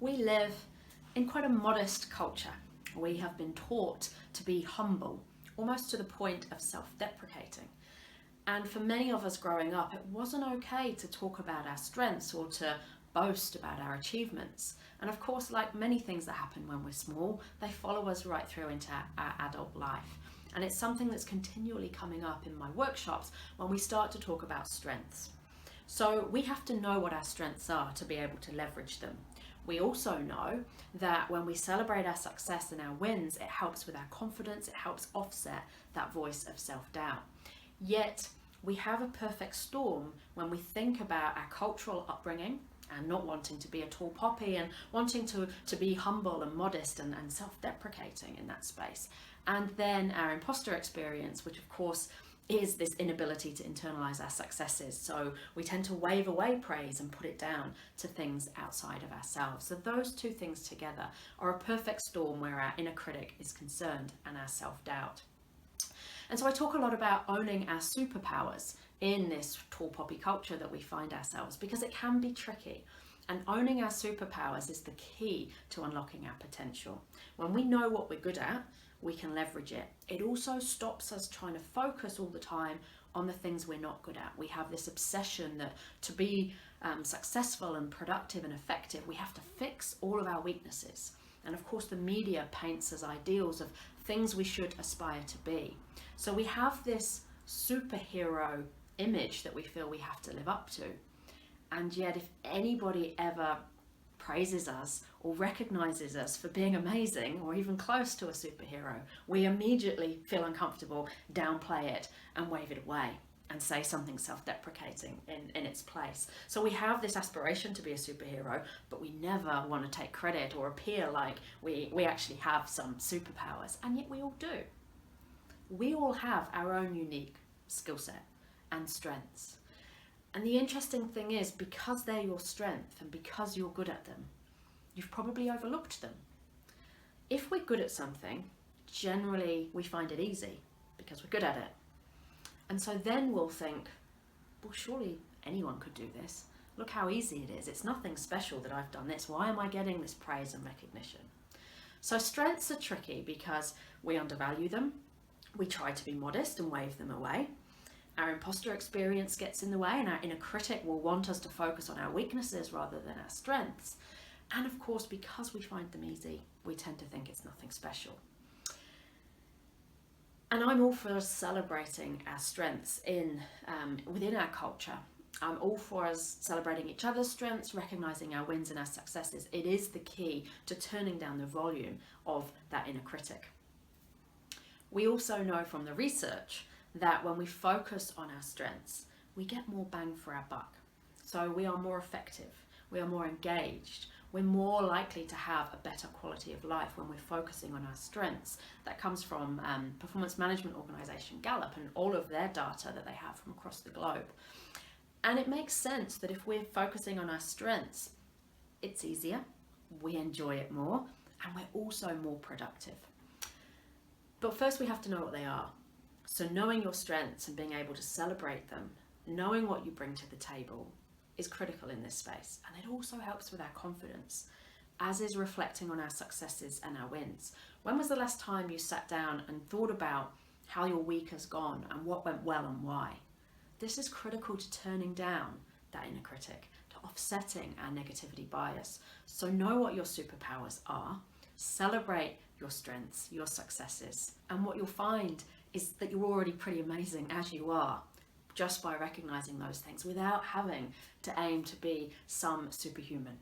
We live in quite a modest culture. We have been taught to be humble, almost to the point of self-deprecating. And for many of us growing up, it wasn't okay to talk about our strengths or to boast about our achievements. And of course, like many things that happen when we're small, they follow us right through into our adult life. And it's something that's continually coming up in my workshops when we start to talk about strengths. So we have to know what our strengths are to be able to leverage them. We also know that when we celebrate our success and our wins, it helps with our confidence, it helps offset that voice of self-doubt. Yet we have a perfect storm when we think about our cultural upbringing and not wanting to be a tall poppy and wanting to be humble and modest and self-deprecating in that space. And then our imposter experience, which of course is this inability to internalize our successes. So we tend to wave away praise and put it down to things outside of ourselves. So those two things together are a perfect storm where our inner critic is concerned and our self-doubt. And so I talk a lot about owning our superpowers in this tall poppy culture that we find ourselves, because it can be tricky. And owning our superpowers is the key to unlocking our potential. When we know what we're good at, we can leverage it. It also stops us trying to focus all the time on the things we're not good at. We have this obsession that to be successful and productive and effective, we have to fix all of our weaknesses. And of course, the media paints us ideals of things we should aspire to be. So we have this superhero image that we feel we have to live up to. And yet, if anybody ever praises us or recognizes us for being amazing or even close to a superhero, we immediately feel uncomfortable, downplay it and wave it away and say something self-deprecating in its place. So we have this aspiration to be a superhero, but we never want to take credit or appear like we actually have some superpowers, and yet we all do. We all have our own unique skill set and strengths. And the interesting thing is, because they're your strength and because you're good at them, you've probably overlooked them. If we're good at something, generally we find it easy because we're good at it. And so then we'll think, well, surely anyone could do this. Look how easy it is. It's nothing special that I've done this. Why am I getting this praise and recognition? So strengths are tricky because we undervalue them. We try to be modest and wave them away. Our imposter experience gets in the way, and our inner critic will want us to focus on our weaknesses rather than our strengths. And of course, because we find them easy, we tend to think it's nothing special. And I'm all for us celebrating our strengths within our culture. I'm all for us celebrating each other's strengths, recognizing our wins and our successes. It is the key to turning down the volume of that inner critic. We also know from the research that when we focus on our strengths, we get more bang for our buck. So we are more effective, we are more engaged, we're more likely to have a better quality of life when we're focusing on our strengths. That comes from performance management organization Gallup and all of their data that they have from across the globe. And it makes sense that if we're focusing on our strengths, it's easier, we enjoy it more, and we're also more productive. But first we have to know what they are. So knowing your strengths and being able to celebrate them, knowing what you bring to the table, is critical in this space. And it also helps with our confidence, as is reflecting on our successes and our wins. When was the last time you sat down and thought about how your week has gone and what went well and why? This is critical to turning down that inner critic, to offsetting our negativity bias. So know what your superpowers are, celebrate your strengths, your successes, and what you'll find is that you're already pretty amazing as you are, just by recognizing those things without having to aim to be some superhuman.